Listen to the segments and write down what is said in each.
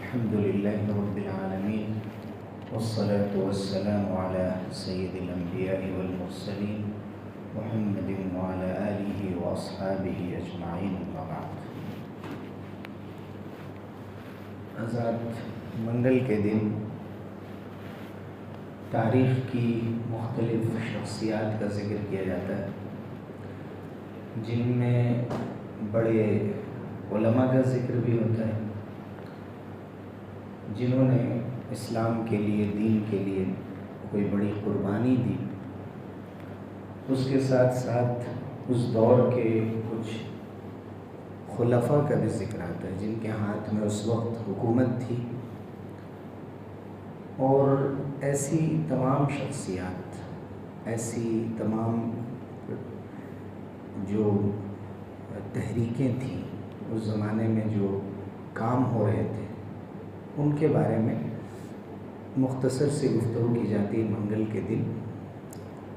الحمد لله رب العالمين والصلاة والسلام على سيد الأنبياء والمرسلين محمد وعلى آله وأصحابه أجمعين أما بعد. آزاد منگل کے دن تاریخ کی مختلف شخصیات کا ذکر کیا جاتا ہے، جن میں بڑے علماء کا ذکر بھی ہوتا ہے جنہوں نے اسلام کے لیے، دین کے لیے کوئی بڑی قربانی دی. اس کے ساتھ ساتھ اس دور کے کچھ خلفاء کا بھی ذکر آتا ہے جن کے ہاتھ میں اس وقت حکومت تھی، اور ایسی تمام شخصیات، ایسی تمام جو تحریکیں تھیں اس زمانے میں، جو کام ہو رہے تھے، ان کے بارے میں مختصر سی گفتگو کی جاتی ہے منگل کے دن.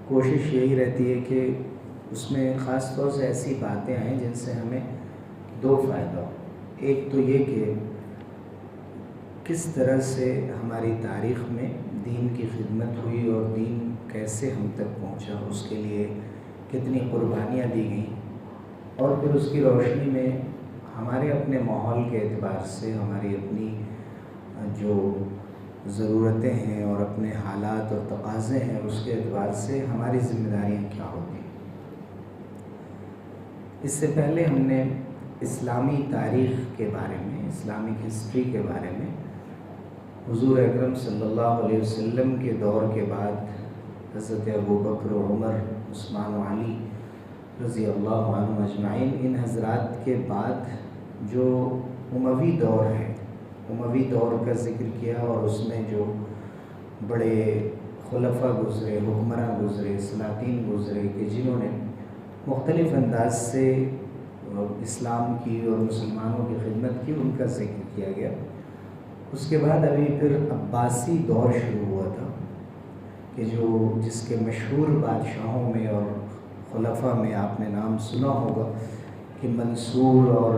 کوشش یہی رہتی ہے کہ اس میں خاص طور سے ایسی باتیں آئیں جن سے ہمیں دو فائدہ ہو. ایک تو یہ کہ کس طرح سے ہماری تاریخ میں دین کی خدمت ہوئی اور دین کیسے ہم تک پہنچا، اس کے لیے کتنی قربانیاں دی گئیں، اور پھر اس کی روشنی میں ہمارے اپنے ماحول کے اعتبار سے، ہماری اپنی جو ضرورتیں ہیں اور اپنے حالات اور تقاضے ہیں، اس کے اعتبار سے ہماری ذمہ داریاں کیا ہوتی ہیں. اس سے پہلے ہم نے اسلامی تاریخ کے بارے میں، اسلامک ہسٹری کے بارے میں، حضور اکرم صلی اللہ علیہ وسلم کے دور کے بعد حضرت ابوبکر و عمر، عثمان و علی رضی اللہ عنہ اجمعین، ان حضرات کے بعد جو اموی دور ہے، اموی دور کا ذکر کیا، اور اس میں جو بڑے خلفاء گزرے، حکمراں گزرے، سلاطین گزرے کہ جنہوں نے مختلف انداز سے اسلام کی اور مسلمانوں کی خدمت کی، ان کا ذکر کیا گیا. اس کے بعد ابھی پھر عباسی دور شروع ہوا تھا کہ جس کے مشہور بادشاہوں میں اور خلفاء میں آپ نے نام سنا ہوگا کہ منصور، اور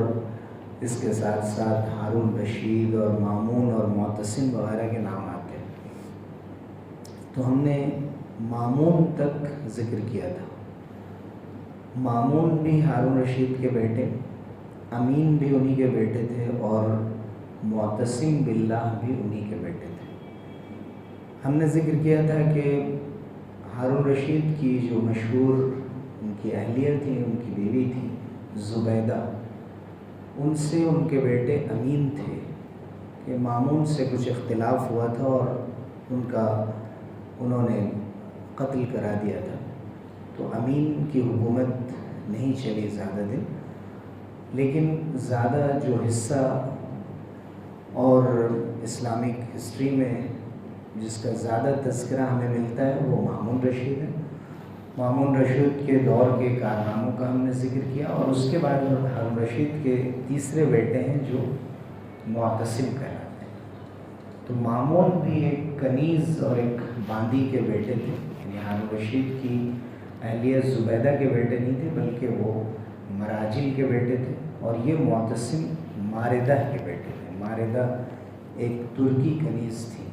اس کے ساتھ ساتھ ہارون رشید اور مامون اور معتصم وغیرہ کے نام آتے ہیں. تو ہم نے مامون تک ذکر کیا تھا. مامون بھی ہارون رشید کے بیٹے، امین بھی انہی کے بیٹے تھے، اور معتصم باللہ بھی انہی کے بیٹے تھے. ہم نے ذکر کیا تھا کہ ہارون رشید کی جو مشہور ان کی اہلیہ تھی، ان کی بیوی تھی زبیدہ، ان سے ان کے بیٹے امین تھے کہ مامون سے کچھ اختلاف ہوا تھا اور انہوں نے قتل کرا دیا تھا. تو امین کی حکومت نہیں چلی زیادہ دن، لیکن زیادہ جو حصہ اور اسلامک ہسٹری میں جس کا زیادہ تذکرہ ہمیں ملتا ہے وہ مامون رشید ہے. مامون رشید کے دور کے کارناموں کا ہم نے ذکر کیا، اور اس کے بعد ہارون رشید کے تیسرے بیٹے ہیں جو معتصم کہلاتے ہیں. تو مامون بھی ایک کنیز اور ایک باندی کے بیٹے تھے، یعنی ہارون رشید کی اہلیہ زبیدہ کے بیٹے نہیں تھے بلکہ وہ مراجل کے بیٹے تھے، اور یہ معتصم ماردہ کے بیٹے تھے. ماردہ ایک ترکی کنیز تھی،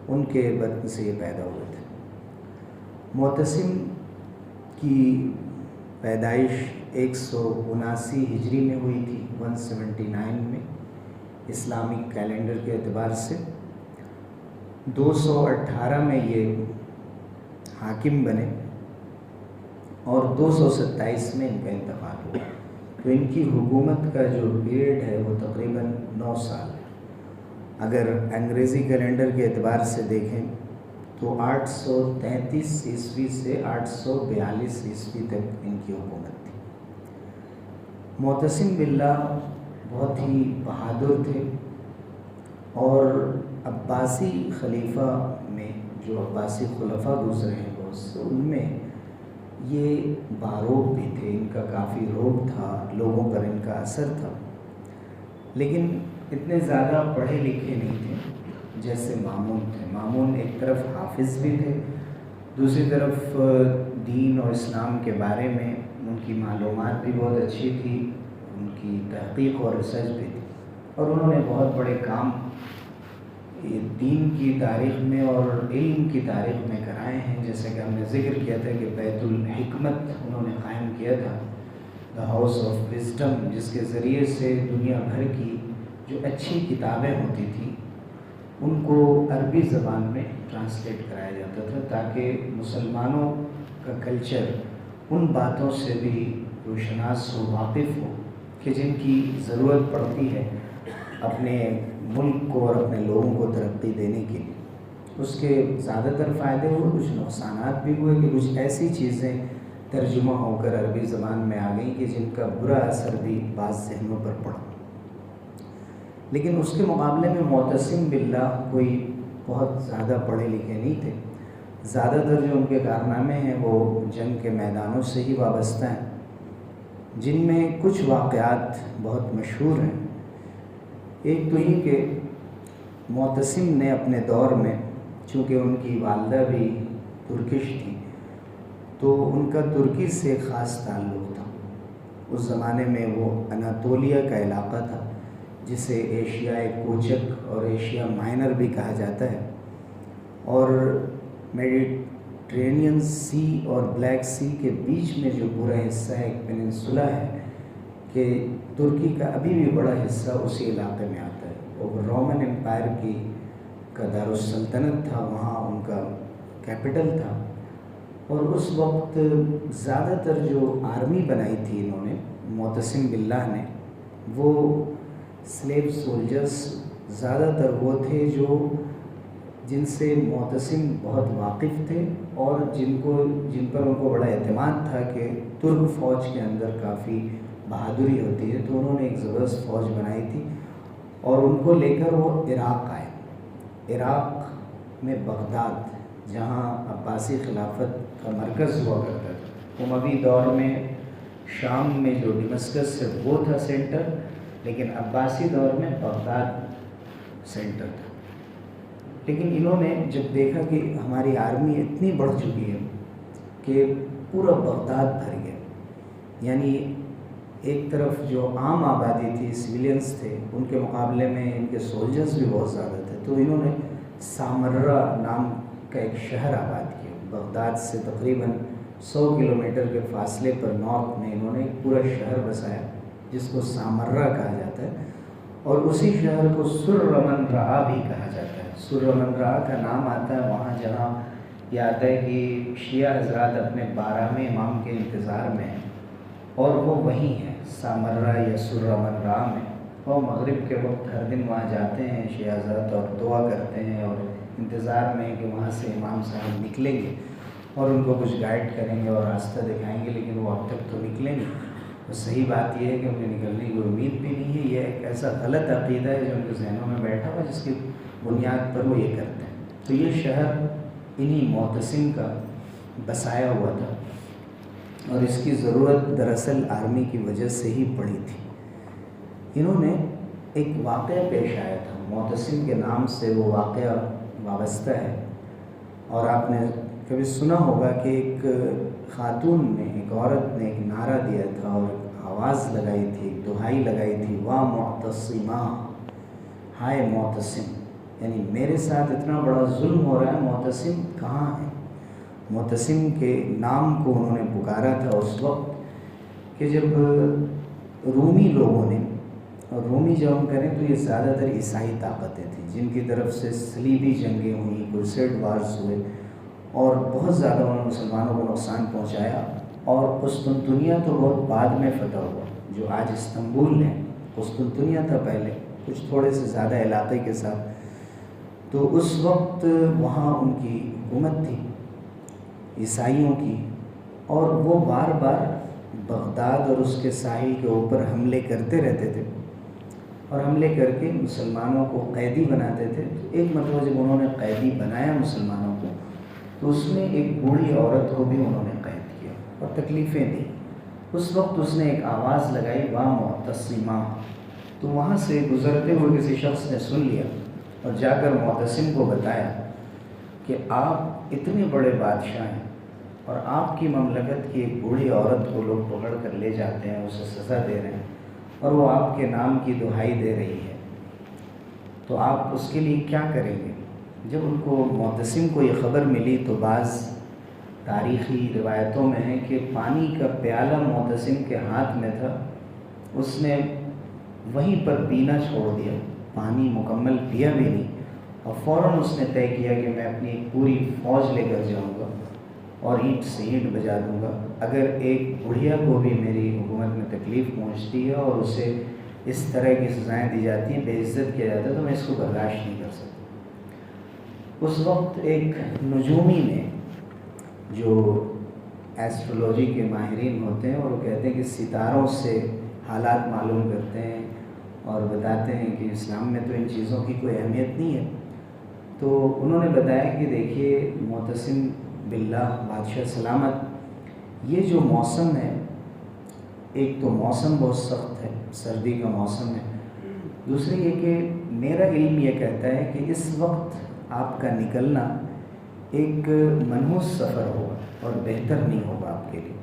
ان کے بطن سے یہ پیدا ہوئے تھے. معتصم کی پیدائش 179 ہجری میں ہوئی تھی، 179 میں اسلامک کیلنڈر کے اعتبار سے. 218 میں یہ حاکم بنے، اور 227 میں ان کا انتقال ہوا. تو ان کی حکومت کا جو پیریڈ ہے وہ تقریباً 9 سال ہے. اگر انگریزی کیلنڈر کے اعتبار سے دیکھیں تو 833 عیسوی سے 842 عیسوی تک ان کی حکومت تھی. معتصم باللہ بہت ہی بہادر تھے، اور عباسی خلیفہ میں جو عباسی خلفاء گزرے ہیں بہت سے، ان میں یہ باروق بھی تھے. ان کا کافی روب تھا، لوگوں پر ان کا اثر تھا، لیکن اتنے زیادہ پڑھے لکھے نہیں تھے جیسے مامون تھے. مامون ایک طرف حافظ بھی تھے، دوسری طرف دین اور اسلام کے بارے میں ان کی معلومات بھی بہت اچھی تھی، ان کی تحقیق اور ریسرچ بھی تھی، اور انہوں نے بہت بڑے کام کام یہ دین کی تاریخ میں اور علم کی تاریخ میں کرائے ہیں. جیسے کہ ہم نے ذکر کیا تھا کہ بیت الحکمت انہوں نے قائم کیا تھا، دا ہاؤس آف وزڈم، جس کے ذریعے سے دنیا بھر کی جو اچھی کتابیں ہوتی تھیں ان کو عربی زبان میں ٹرانسلیٹ کرایا جاتا تھا، تاکہ مسلمانوں کا کلچر ان باتوں سے بھی روشناس ہو، واقف ہو کہ جن کی ضرورت پڑتی ہے اپنے ملک کو اور اپنے لوگوں کو ترقی دینے کے لیے. اس کے زیادہ تر فائدے ہوئے، کچھ نقصانات بھی ہوئے کہ کچھ ایسی چیزیں ترجمہ ہو کر عربی زبان میں آ گئیں کہ جن کا برا اثر بھی بعض ذہنوں پر پڑا. لیکن اس کے مقابلے میں معتصم باللہ کوئی بہت زیادہ پڑھے لکھے نہیں تھے. زیادہ تر جو ان کے کارنامے ہیں وہ جنگ کے میدانوں سے ہی وابستہ ہیں، جن میں کچھ واقعات بہت مشہور ہیں. ایک تو یہ کہ معتصم نے اپنے دور میں، چونکہ ان کی والدہ بھی ترکش تھی، تو ان کا ترکی سے خاص تعلق تھا. اس زمانے میں وہ اناطولیہ کا علاقہ تھا جسے ایشیائے کوچک اور ایشیا مائنر بھی کہا جاتا ہے، اور میڈیٹرینین سی اور بلیک سی کے بیچ میں جو پورا حصہ ایک پیننسولا ہے کہ ترکی کا ابھی بھی بڑا حصہ اسی علاقے میں آتا ہے. اور رومن امپائر کا دارالسلطنت تھا، وہاں ان کا کیپٹل تھا. اور اس وقت زیادہ تر جو آرمی بنائی تھی انہوں نے، معتصم باللہ نے، وہ سلیو سولجرز زیادہ تر وہ تھے جن سے معتصم بہت واقف تھے اور جن پر ان کو بڑا اعتماد تھا کہ ترک فوج کے اندر کافی بہادری ہوتی ہے. تو انہوں نے ایک زبردست فوج بنائی تھی اور ان کو لے کر وہ عراق آئے. عراق میں بغداد، جہاں عباسی خلافت کا مرکز ہوا کرتا تھا، اموی دور میں شام میں جو ڈمسکس ہے وہ تھا سینٹر، لیکن عباسی دور میں بغداد سینٹر تھا. لیکن انہوں نے جب دیکھا کہ ہماری آرمی اتنی بڑھ چکی ہے کہ پورا بغداد بھر گیا، یعنی ایک طرف جو عام آبادی تھی، سویلینز تھے، ان کے مقابلے میں ان کے سولجرز بھی بہت زیادہ تھے، تو انہوں نے سامرہ نام کا ایک شہر آباد کیا. بغداد سے تقریباً 100 کلومیٹر کے فاصلے پر نارتھ میں انہوں نے ایک پورا شہر بسایا جس کو سامرہ کہا جاتا ہے، اور اسی شہر کو سرمن رعا بھی کہا جاتا ہے. سرمن رعا کا نام آتا ہے وہاں جہاں یہ آتا ہے کہ شیعہ حضرات اپنے 12ویں امام کے انتظار میں ہیں، اور وہ وہیں ہیں سامرہ یا سرمن رعا میں. وہ مغرب کے وقت ہر دن وہاں جاتے ہیں شیعہ حضرات اور دعا کرتے ہیں اور انتظار میں کہ وہاں سے امام صاحب نکلیں گے اور ان کو کچھ گائیڈ کریں گے اور راستہ دکھائیں گے، لیکن وہ اب تک تو نکلیں گے. اور صحیح بات یہ ہے کہ انہیں نکلنے کی امید بھی نہیں ہے. یہ ایک ایسا غلط عقیدہ ہے جو ان کے ذہنوں میں بیٹھا ہوا، جس کی بنیاد پر وہ یہ کرتے ہیں. تو یہ شہر انہی معتصم کا بسایا ہوا تھا، اور اس کی ضرورت دراصل آرمی کی وجہ سے ہی پڑی تھی. انہوں نے ایک واقعہ پیش آیا تھا، معتصم کے نام سے وہ واقعہ وابستہ ہے، اور آپ نے کبھی سنا ہوگا کہ ایک خاتون نے، ایک عورت نے ایک نعرہ دیا تھا اور ایک آواز لگائی تھی، ایک دہائی لگائی تھی، واہ معتصماں، ہائے معتصم، یعنی میرے ساتھ اتنا بڑا ظلم ہو رہا ہے، معتصم کہاں ہے. معتصم کے نام کو انہوں نے پکارا تھا اس وقت کہ جب رومی لوگوں نے، اور رومی جب ہم کریں تو یہ زیادہ تر عیسائی طاقتیں تھیں جن کی طرف سے صلیبی جنگیں ہوئیں، کرسیڈ وارز ہوئے، اور بہت زیادہ انہوں نے مسلمانوں کو نقصان پہنچایا. اور قسطنطنیہ تو بہت بعد میں فتح ہوا، جو آج استنبول ہے، قسطنطنیہ تھا پہلے کچھ تھوڑے سے زیادہ علاقے کے ساتھ. تو اس وقت وہاں ان کی حکومت تھی عیسائیوں کی، اور وہ بار بار بغداد اور اس کے ساحل کے اوپر حملے کرتے رہتے تھے، اور حملے کر کے مسلمانوں کو قیدی بناتے تھے. ایک مرتبہ جب انہوں نے قیدی بنایا مسلمانوں کو، تو اس میں ایک بوڑھی عورت کو بھی انہوں نے قید کیا اور تکلیفیں دی. اس وقت اس نے ایک آواز لگائی، واہ معتصماں. تو وہاں سے گزرتے ہوئے کسی شخص نے سن لیا اور جا کر معتصم کو بتایا کہ آپ اتنے بڑے بادشاہ ہیں اور آپ کی مملکت کی ایک بوڑھی عورت کو لوگ پکڑ کر لے جاتے ہیں، اسے سزا دے رہے ہیں، اور وہ آپ کے نام کی دہائی دے رہی ہے. تو آپ اس کے لیے کیا کریں گے؟ جب ان کو معتصم کو یہ خبر ملی تو بعض تاریخی روایتوں میں ہے کہ پانی کا پیالہ معتصم کے ہاتھ میں تھا، اس نے وہیں پر پینا چھوڑ دیا، پانی مکمل پیا بھی نہیں، اور فوراً اس نے طے کیا کہ میں اپنی پوری فوج لے کر جاؤں گا اور اینٹ سے اینٹ بجا دوں گا، اگر ایک بڑھیا کو بھی میری حکومت میں تکلیف پہنچتی ہے اور اسے اس طرح کی سزائیں دی جاتی ہیں، بے عزت کیا جاتا ہے، تو میں اس کو برداشت نہیں کر سکتا۔ اس وقت ایک نجومی نے، جو ایسٹرولوجی کے ماہرین ہوتے ہیں، اور وہ کہتے ہیں کہ ستاروں سے حالات معلوم کرتے ہیں اور بتاتے ہیں کہ اسلام میں تو ان چیزوں کی کوئی اہمیت نہیں ہے، تو انہوں نے بتایا کہ دیکھیے معتصم باللہ بادشاہ سلامت، یہ جو موسم ہے، ایک تو موسم بہت سخت ہے، سردی کا موسم ہے، دوسری یہ کہ میرا علم یہ کہتا ہے کہ اس وقت آپ کا نکلنا ایک منحوس سفر ہوگا اور بہتر نہیں ہوگا آپ کے لیے۔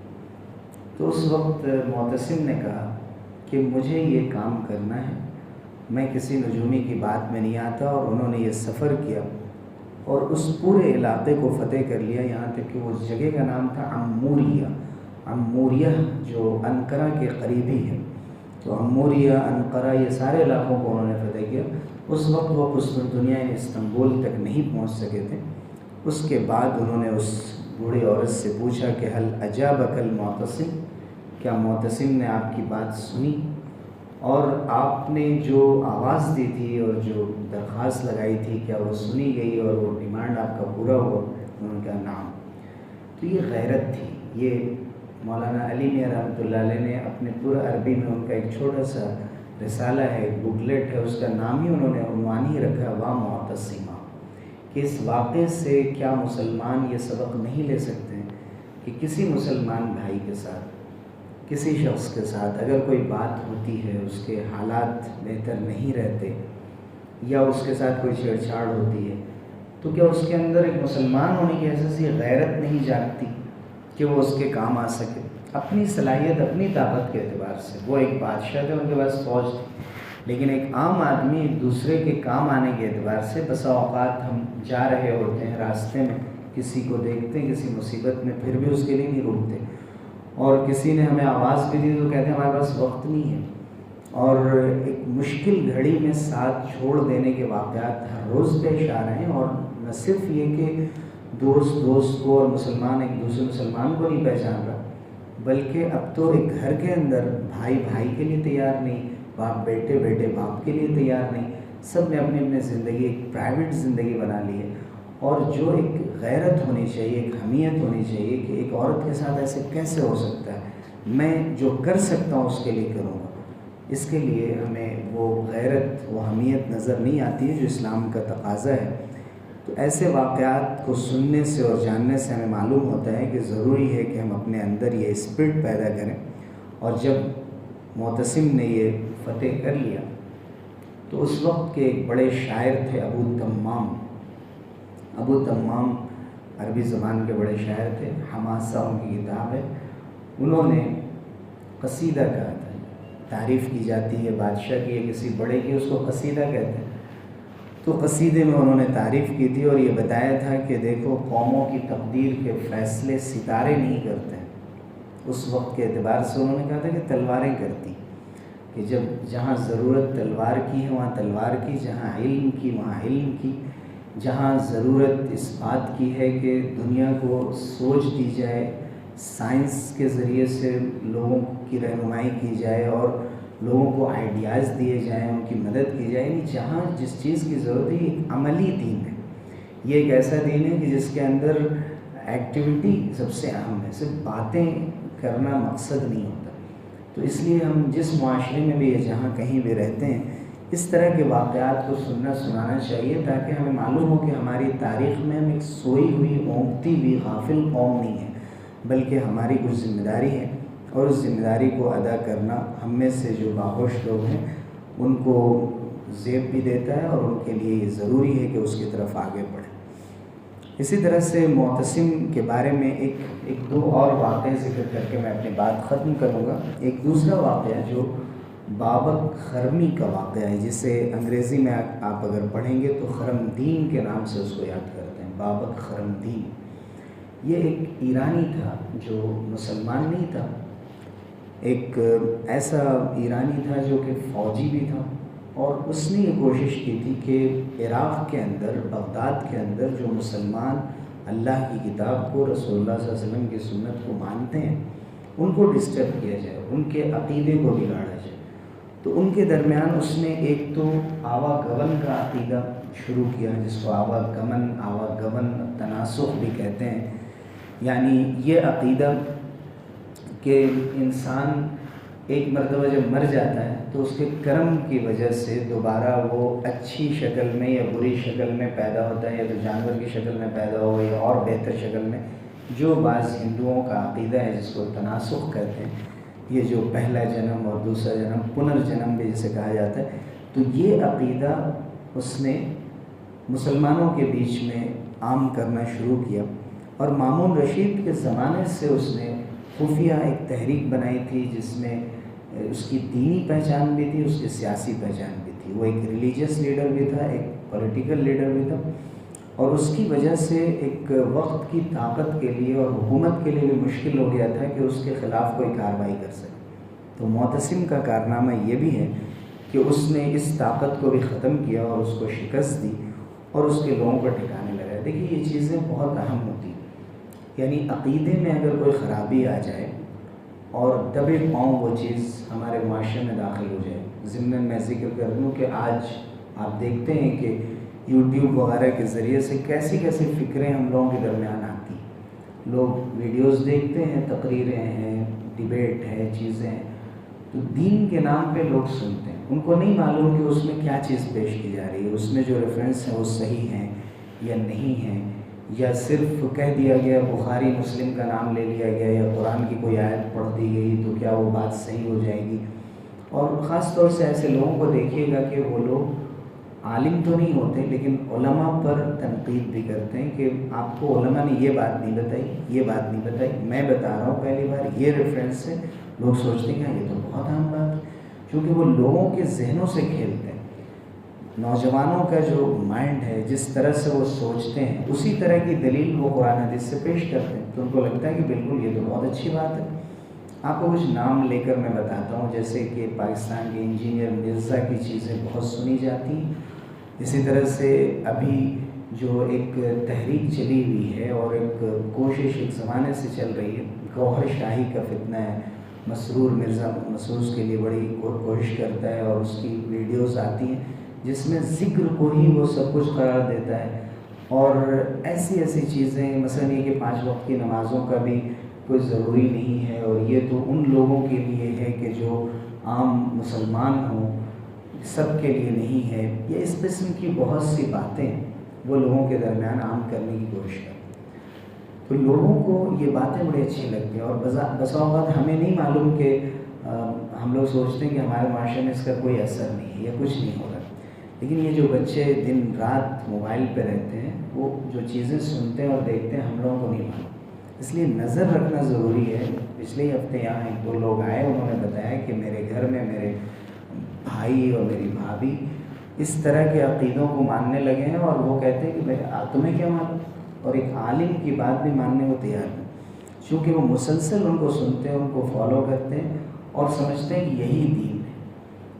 تو اس وقت معتصم نے کہا کہ مجھے یہ کام کرنا ہے، میں کسی نجومی کی بات میں نہیں آتا، اور انہوں نے یہ سفر کیا اور اس پورے علاقے کو فتح کر لیا، یہاں تک کہ اس جگہ کا نام تھا عموریہ۔ عموریہ جو انقرہ کے قریبی ہے، تو عموریہ، انقرہ، یہ سارے علاقوں کو انہوں نے فتح کیا۔ اس وقت وہ قسط دنیا استنبول تک نہیں پہنچ سکے تھے۔ اس کے بعد انہوں نے اس بوڑھی عورت سے پوچھا کہ حل اجابک المعتصم، کیا معتصم نے آپ کی بات سنی، اور آپ نے جو آواز دی تھی اور جو درخواست لگائی تھی کیا وہ سنی گئی اور وہ ڈیمانڈ آپ کا پورا ہوا؟ انہوں نے کہا نعم۔ تو یہ غیرت تھی۔ یہ مولانا علی میاں رحمۃ اللہ علیہ نے اپنے پورا عربی میں ان کا ایک چھوٹا سا رسالہ ہے، ایک بکلیٹ ہے، اس کا نام ہی انہوں نے عنوان ہی رکھا وا معتصمہ، کہ اس واقعے سے کیا مسلمان یہ سبق نہیں لے سکتے ہیں کہ کسی مسلمان بھائی کے ساتھ، کسی شخص کے ساتھ اگر کوئی بات ہوتی ہے، اس کے حالات بہتر نہیں رہتے یا اس کے ساتھ کوئی چھیڑ چھاڑ ہوتی ہے، تو کیا اس کے اندر ایک مسلمان ہونے کی حیثیت سے غیرت نہیں جاگتی کہ وہ اس کے کام آ سکے؟ اپنی صلاحیت، اپنی طاقت کے اعتبار سے وہ ایک بادشاہ تھے، ان کے پاس فوج تھی، لیکن ایک عام آدمی ایک دوسرے کے کام آنے کے اعتبار سے بسا اوقات ہم جا رہے ہوتے ہیں راستے میں، کسی کو دیکھتے ہیں کسی مصیبت میں، پھر بھی اس کے لیے نہیں روکتے، اور کسی نے ہمیں آواز بھی دی تو کہتے ہیں ہمارے پاس وقت نہیں ہے، اور ایک مشکل گھڑی میں ساتھ چھوڑ دینے کے واقعات ہر روز پیش آ رہے ہیں۔ اور نہ صرف یہ کہ دوست کو اور مسلمان ایک دوسرے مسلمان کو نہیں پہچان رہا، بلکہ اب تو ایک گھر کے اندر بھائی کے لیے تیار نہیں، باپ بیٹے باپ کے لیے تیار نہیں، سب نے اپنی زندگی ایک پرائیویٹ زندگی بنا لی ہے۔ اور جو ایک غیرت ہونی چاہیے، ایک حمیت ہونی چاہیے کہ ایک عورت کے ساتھ ایسے کیسے ہو سکتا ہے، میں جو کر سکتا ہوں اس کے لیے کروں گا، اس کے لیے ہمیں وہ غیرت، وہ حمیت نظر نہیں آتی ہے جو اسلام کا تقاضا ہے۔ تو ایسے واقعات کو سننے سے اور جاننے سے ہمیں معلوم ہوتا ہے کہ ضروری ہے کہ ہم اپنے اندر یہ اسپرٹ پیدا کریں۔ اور جب معتصم نے یہ فتح کر لیا تو اس وقت کے ایک بڑے شاعر تھے ابو تمام عربی زبان کے بڑے شاعر تھے، حماسہ ان کی کتاب ہے، انہوں نے قصیدہ کہا تھا، تعریف کی جاتی ہے بادشاہ کی یا کسی بڑے کی، اس کو قصیدہ کہتے ہیں۔ تو قصیدے میں انہوں نے تعریف کی تھی اور یہ بتایا تھا کہ دیکھو قوموں کی تقدیر کے فیصلے ستارے نہیں کرتے ہیں۔ اس وقت کے اعتبار سے انہوں نے کہا تھا کہ تلواریں کرتی، کہ جہاں ضرورت تلوار کی ہے وہاں تلوار کی، جہاں علم کی وہاں علم کی، جہاں ضرورت اس بات کی ہے کہ دنیا کو سوچ دی جائے، سائنس کے ذریعے سے لوگوں کی رہنمائی کی جائے اور لوگوں کو آئیڈیاز دیے جائیں، ان کی مدد کی جائے، یعنی جہاں جس چیز کی ضرورت ہے، یہ ایک عملی دین ہے، یہ ایک ایسا دین ہے کہ جس کے اندر ایکٹیویٹی سب سے اہم ہے، صرف باتیں کرنا مقصد نہیں ہوتا۔ تو اس لیے ہم جس معاشرے میں بھی جہاں کہیں بھی رہتے ہیں، اس طرح کے واقعات کو سنانا چاہیے تاکہ ہمیں معلوم ہو کہ ہماری تاریخ میں ہم ایک سوئی ہوئی، اونگتی ہوئی غافل قوم نہیں ہے، بلکہ ہماری کچھ ذمہ داری ہے، اور اس ذمہ داری کو ادا کرنا ہم میں سے جو باہوش لوگ ہیں ان کو زیب بھی دیتا ہے، اور ان کے لیے یہ ضروری ہے کہ اس کی طرف آگے بڑھیں۔ اسی طرح سے معتصم کے بارے میں ایک دو اور واقعے ذکر کر کے میں اپنی بات ختم کروں گا۔ ایک دوسرا واقعہ جو بابک خرمی کا واقعہ ہے، جسے انگریزی میں آپ اگر پڑھیں گے تو خرم دین کے نام سے اس کو یاد کرتے ہیں، بابک خرم دین۔ یہ ایک ایرانی تھا جو مسلمان نہیں تھا، ایک ایسا ایرانی تھا جو کہ فوجی بھی تھا، اور اس نے یہ کوشش کی تھی کہ عراق کے اندر، بغداد کے اندر جو مسلمان اللہ کی کتاب کو، رسول اللہ صلی اللہ علیہ وسلم کی سنت کو مانتے ہیں، ان کو ڈسٹرب کیا جائے، ان کے عقیدے کو بگاڑا جائے۔ تو ان کے درمیان اس نے ایک تو آوا گون کا عقیدہ شروع کیا، جس کو آوا گون تناسخ بھی کہتے ہیں، یعنی یہ عقیدہ کہ انسان ایک مرتبہ جب مر جاتا ہے تو اس کے کرم کی وجہ سے دوبارہ وہ اچھی شکل میں یا بری شکل میں پیدا ہوتا ہے، یا تو جانور کی شکل میں پیدا ہو یا اور بہتر شکل میں، جو بعض ہندوؤں کا عقیدہ ہے جس کو تناسخ کہتے ہیں، یہ جو پہلا جنم اور دوسرا جنم، پنرجنم بھی جسے کہا جاتا ہے، تو یہ عقیدہ اس نے مسلمانوں کے بیچ میں عام کرنا شروع کیا۔ اور مامون رشید کے زمانے سے اس نے خفیہ ایک تحریک بنائی تھی، جس میں اس کی دینی پہچان بھی تھی، اس کی سیاسی پہچان بھی تھی۔ وہ ایک ریلیجیس لیڈر بھی تھا، ایک پولیٹیکل لیڈر بھی تھا، اور اس کی وجہ سے ایک وقت کی طاقت کے لیے اور حکومت کے لیے بھی مشکل ہو گیا تھا کہ اس کے خلاف کوئی کارروائی کر سکے۔ تو معتصم کا کارنامہ یہ بھی ہے کہ اس نے اس طاقت کو بھی ختم کیا اور اس کو شکست دی اور اس کے لوگوں کو ٹھکانے لگایا۔ دیکھیے، یہ چیزیں بہت اہم ہوتی ہیں، یعنی عقیدے میں اگر کوئی خرابی آ جائے اور دبے پاؤں وہ چیز ہمارے معاشرے میں داخل ہو جائے۔ ضمن میں ذکر کر دوں کہ آج آپ دیکھتے ہیں کہ یوٹیوب وغیرہ کے ذریعے سے کیسی کیسی فکریں ہم لوگوں کے درمیان آتی ہیں، لوگ ویڈیوز دیکھتے ہیں، تقریریں ہیں، ڈیبیٹ ہے، چیزیں ہیں، تو دین کے نام پہ لوگ سنتے ہیں، ان کو نہیں معلوم کہ اس میں کیا چیز پیش کی جا رہی ہے، اس میں جو ریفرنس ہیں وہ صحیح ہیں یا نہیں ہیں، یا صرف کہہ دیا گیا، بخاری مسلم کا نام لے لیا گیا، یا قرآن کی کوئی آیت پڑھ دی گئی تو کیا وہ بات صحیح ہو جائے گی۔ اور خاص طور سے ایسے لوگوں کو دیکھیے گا کہ وہ لوگ عالم تو نہیں ہوتے لیکن علماء پر تنقید بھی کرتے ہیں کہ آپ کو علماء نے یہ بات نہیں بتائی، یہ بات نہیں بتائی، میں بتا رہا ہوں پہلی بار، یہ ریفرنس ہے۔ لوگ سوچتے ہیں کہ یہ تو بہت عام بات ہے، کیونکہ وہ لوگوں کے ذہنوں سے کھیلتے ہیں۔ نوجوانوں کا جو مائنڈ ہے، جس طرح سے وہ سوچتے ہیں، اسی طرح کی دلیل وہ قرآن حدیث سے پیش کرتے ہیں، تو ان کو لگتا ہے کہ بالکل یہ تو بہت اچھی بات ہے۔ آپ کو کچھ نام لے کر میں بتاتا ہوں، جیسے کہ پاکستان کے انجینئر مرزا کی چیزیں بہت سنی جاتی ہیں۔ اسی طرح سے ابھی جو ایک تحریک چلی ہوئی ہے اور ایک کوشش ایک زمانے سے چل رہی ہے، گوہر شاہی کا فتنہ ہے، مسرور مرزا مسعود کے لیے بڑی کوشش کرتا ہے، اور اس کی ویڈیوز آتی ہیں جس میں ذکر کو ہی وہ سب کچھ قرار دیتا ہے، اور ایسی ایسی چیزیں، مثلا یہ کہ 5 وقت کی نمازوں کا بھی کوئی ضروری نہیں ہے، اور یہ تو ان لوگوں کے لیے ہے کہ جو عام مسلمان ہوں، سب کے لیے نہیں ہے۔ یہ اس قسم کی بہت سی باتیں وہ لوگوں کے درمیان عام کرنے کی کوشش کرتے ہیں، تو لوگوں کو یہ باتیں بڑی اچھی لگتی ہیں، اور بسا اوقات ہمیں نہیں معلوم کہ ہم لوگ سوچتے ہیں کہ ہمارے معاشرے میں اس کا کوئی اثر نہیں ہے یا کچھ نہیں ہو رہا، لیکن یہ جو بچے دن رات موبائل پہ رہتے ہیں، وہ جو چیزیں سنتے ہیں اور دیکھتے ہیں، ہم لوگوں کو نہیں معلوم، اس لیے نظر رکھنا ضروری ہے۔ پچھلے ہی ہفتے یہاں 1-2 لوگ آئے، انہوں نے بتایا کہ میرے گھر میں میرے بھائی اور میری بھابھی اس طرح کے عقیدوں کو ماننے لگے ہیں، اور وہ کہتے ہیں کہ بھائی تمہیں کیا معلوم، اور ایک عالم کی بات بھی ماننے کو تیار ہیں، چونکہ وہ مسلسل ان کو سنتے ہیں، ان کو فالو کرتے ہیں اور سمجھتے ہیں کہ یہی دین ہے۔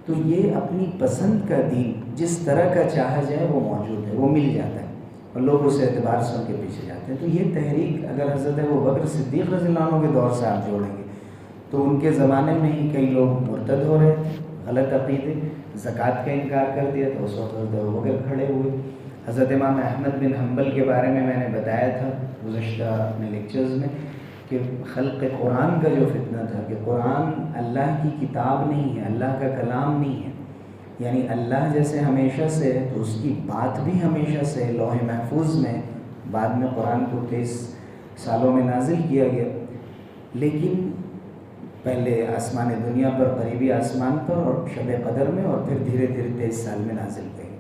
تو یہ اپنی پسند کا دین جس طرح کا چاہا جائے وہ موجود ہے، وہ مل جاتا ہے، اور لوگ اس اعتبار سے ان کے پیچھے جاتے ہیں۔ تو یہ تحریک اگر حضرت ابوبکر صدیق رضی اللہ عنہ کے دور سے آپ جوڑیں گے تو ان کے زمانے میں ہی کئی لوگ مرتد ہو رہے تھے، غلط عقیدے، زکوٰۃ کا انکار کر دیا، تو اس وقت حضرت ابوبکر کھڑے ہوئے۔ حضرت امام احمد بن حنبل کے بارے میں نے بتایا تھا گزشتہ اپنے لیکچرز میں کہ خلق قرآن کا جو فتنہ تھا کہ قرآن اللہ کی کتاب نہیں ہے، اللہ کا کلام نہیں ہے، یعنی اللہ جیسے ہمیشہ سے ہے تو اس کی بات بھی ہمیشہ سے ہے، لوح محفوظ میں، بعد میں قرآن کو 23 سالوں میں نازل کیا گیا، لیکن پہلے آسمان دنیا پر، قریبی آسمان پر، اور شب قدر میں، اور پھر دھیرے دھیرے 23 سال میں نازل کیا گیا۔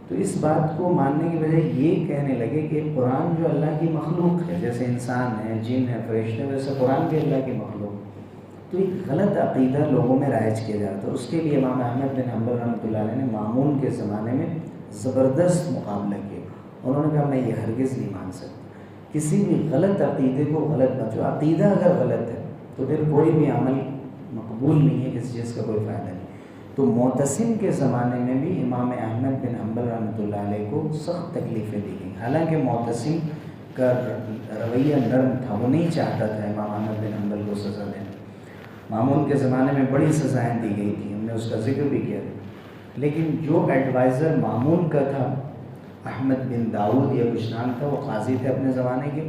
تو اس بات کو ماننے کی بجائے یہ کہنے لگے کہ قرآن جو اللہ کی مخلوق ہے، جیسے انسان ہے، جن ہے، فرشتے، ویسے قرآن بھی اللہ کی مخلوق، تو ایک غلط عقیدہ لوگوں میں رائج کیا جاتا ہے. اس کے لیے امام احمد بن حنبل رحمۃ اللہ علیہ نے مامون کے زمانے میں زبردست مقابلہ کیا. انہوں نے کہا میں یہ ہرگز نہیں مان سکتا کسی بھی غلط عقیدے کو غلط بچو. عقیدہ اگر غلط ہے تو پھر کوئی بھی عمل مقبول نہیں ہے، کسی چیز کا کوئی فائدہ نہیں. تو معتصم کے زمانے میں بھی امام احمد بن حنبل رحمۃ اللہ علیہ کو سخت تکلیفیں دی گئیں. حالانکہ معتصم کا رویہ نرم تھا، وہ نہیں چاہتا تھا امام احمد بن حنبل کو سزا دینا. مامون کے زمانے میں بڑی سزائیں دی گئی تھیں، ہم نے اس کا ذکر بھی کیا تھا. لیکن جو ایڈوائزر مامون کا تھا، احمد بن داؤد یا کچھ نام تھا، وہ قاضی تھے اپنے زمانے کے،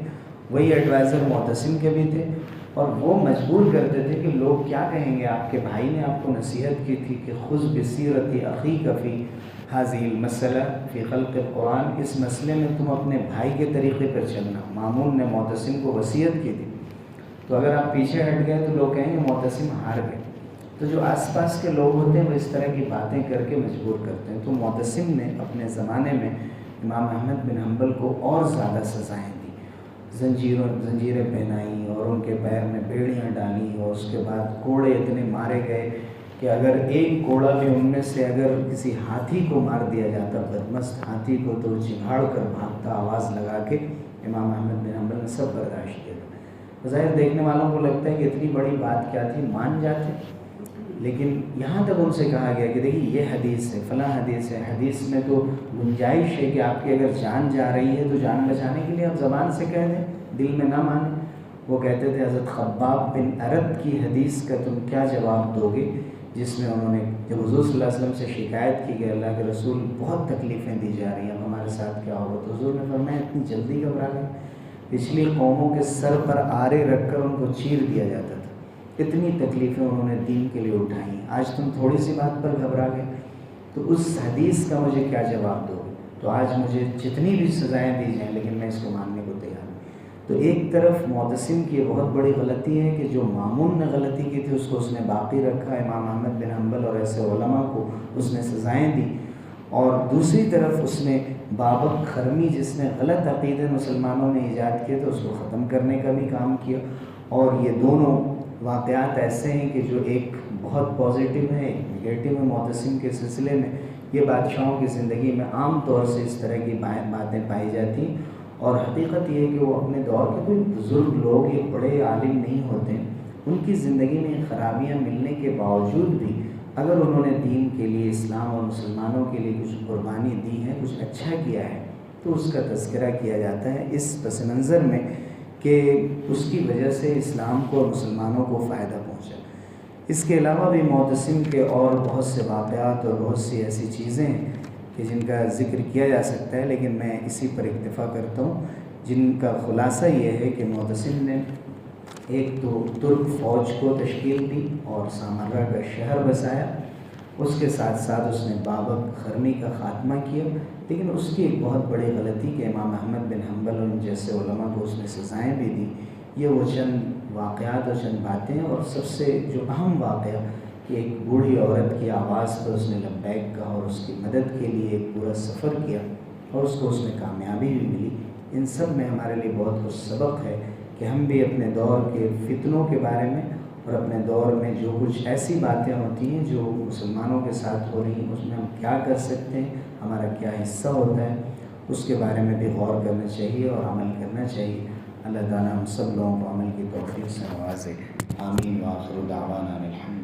وہی ایڈوائزر معتصم کے بھی تھے. اور وہ مجبور کرتے تھے کہ لوگ کیا کہیں گے، آپ کے بھائی نے آپ کو نصیحت کی تھی کہ خذ بسیرت اخیک فی ھذہ المسئلہ فی خلق القرآن، اس مسئلے میں تم اپنے بھائی کے طریقے پر چلنا. مامون نے معتصم کو وصیت کی تھی. تو اگر آپ پیچھے ہٹ گئے تو لوگ کہیں گے معتصم ہار گئے. تو جو آس پاس کے لوگ ہوتے ہیں وہ اس طرح کی باتیں کر کے مجبور کرتے ہیں. تو معتصم نے اپنے زمانے میں امام احمد بن حنبل کو اور زیادہ سزائیں دی. زنجیریں پہنائیں اور ان کے پیر میں بیڑیاں ڈالیں، اور اس کے بعد کوڑے اتنے مارے گئے کہ اگر ایک کوڑا بھی ان میں سے اگر کسی ہاتھی کو مار دیا جاتا، بدمست ہاتھی کو، تو چنگھاڑ کر بھاگتا آواز لگا کے. امام احمد بن حنبل نے سب برداشت کیا. ظاہر دیکھنے والوں کو لگتا ہے کہ اتنی بڑی بات کیا تھی، مان جاتے. لیکن یہاں تک ان سے کہا گیا کہ دیکھیے یہ حدیث ہے، فلاں حدیث ہے، حدیث میں تو گنجائش ہے کہ آپ کی اگر جان جا رہی ہے تو جان بچانے کے لیے آپ زبان سے کہہ دیں، دل میں نہ مانیں. وہ کہتے تھے حضرت خباب بن ارد کی حدیث کا تم کیا جواب دو گے، جس میں انہوں نے جب حضور صلی اللہ علیہ وسلم سے شکایت کی کہ اللہ کے رسول بہت تکلیفیں دی جا رہی ہیں، اب ہمارے ساتھ کیا ہوگا، تو حضور نے فرمایا اتنی جلدی گھبرا گئے. پچھلی قوموں کے سر پر آرے رکھ کر ان کو چیر دیا جاتا تھا. اتنی تکلیفیں انہوں نے دین کے لیے اٹھائیں، آج تم تھوڑی سی بات پر گھبرا گئے. تو اس حدیث کا مجھے کیا جواب دو گے؟ تو آج مجھے جتنی بھی سزائیں دی جائیں لیکن میں اس کو ماننے کو تیار ہوں. تو ایک طرف معتصم کی بہت بڑی غلطی ہے کہ جو مامون نے غلطی کی تھی اس کو اس نے باقی رکھا. امام احمد بن حنبل اور ایسے علماء کو اس نے سزائیں دی. اور دوسری طرف اس نے بابک خرمی، جس نے غلط عقیدے مسلمانوں میں ایجاد کیے تو اس کو ختم کرنے کا بھی کام کیا. اور یہ دونوں واقعات ایسے ہیں کہ جو ایک بہت پازیٹیو ہے، ایک نگیٹو ہے. معتصم کے سلسلے میں یہ بادشاہوں کی زندگی میں عام طور سے اس طرح کی باتیں پائی جاتی ہیں. اور حقیقت یہ ہے کہ وہ اپنے دور کے کوئی بزرگ لوگ، یہ بڑے عالم نہیں ہوتے. ان کی زندگی میں خرابیاں ملنے کے باوجود بھی اگر انہوں نے دین کے لیے، اسلام اور مسلمانوں کے لیے کچھ قربانی دی ہے، کچھ اچھا کیا ہے، تو اس کا تذکرہ کیا جاتا ہے اس پس منظر میں کہ اس کی وجہ سے اسلام کو اور مسلمانوں کو فائدہ پہنچا. اس کے علاوہ بھی معتصم کے اور بہت سے واقعات اور بہت سی ایسی چیزیں ہیں کہ جن کا ذکر کیا جا سکتا ہے، لیکن میں اسی پر اکتفا کرتا ہوں، جن کا خلاصہ یہ ہے کہ معتصم نے ایک تو ترک فوج کو تشکیل دی اور سامرا کا شہر بسایا. اس کے ساتھ ساتھ اس نے بابک خرمی کا خاتمہ کیا. لیکن اس کی ایک بہت بڑی غلطی کہ امام احمد بن حنبل اور جیسے علماء کو اس نے سزائیں بھی دی. یہ وہ چند واقعات اور چند باتیں، اور سب سے جو اہم واقعہ کہ ایک بوڑھی عورت کی آواز پر اس نے لبیک کہا اور اس کی مدد کے لیے ایک پورا سفر کیا اور اس کو اس میں کامیابی بھی ملی. ان سب میں ہمارے لیے بہت کچھ سبق ہے کہ ہم بھی اپنے دور کے فتنوں کے بارے میں اور اپنے دور میں جو کچھ ایسی باتیں ہوتی ہیں جو مسلمانوں کے ساتھ ہو رہی ہیں، اس میں ہم کیا کر سکتے ہیں، ہمارا کیا حصہ ہوتا ہے، اس کے بارے میں بھی غور کرنا چاہیے اور عمل کرنا چاہیے. اللہ تعالیٰ ہم سب لوگوں کو عمل کی توفیق سے نوازے. آمین. وآخر دعوانا الحمد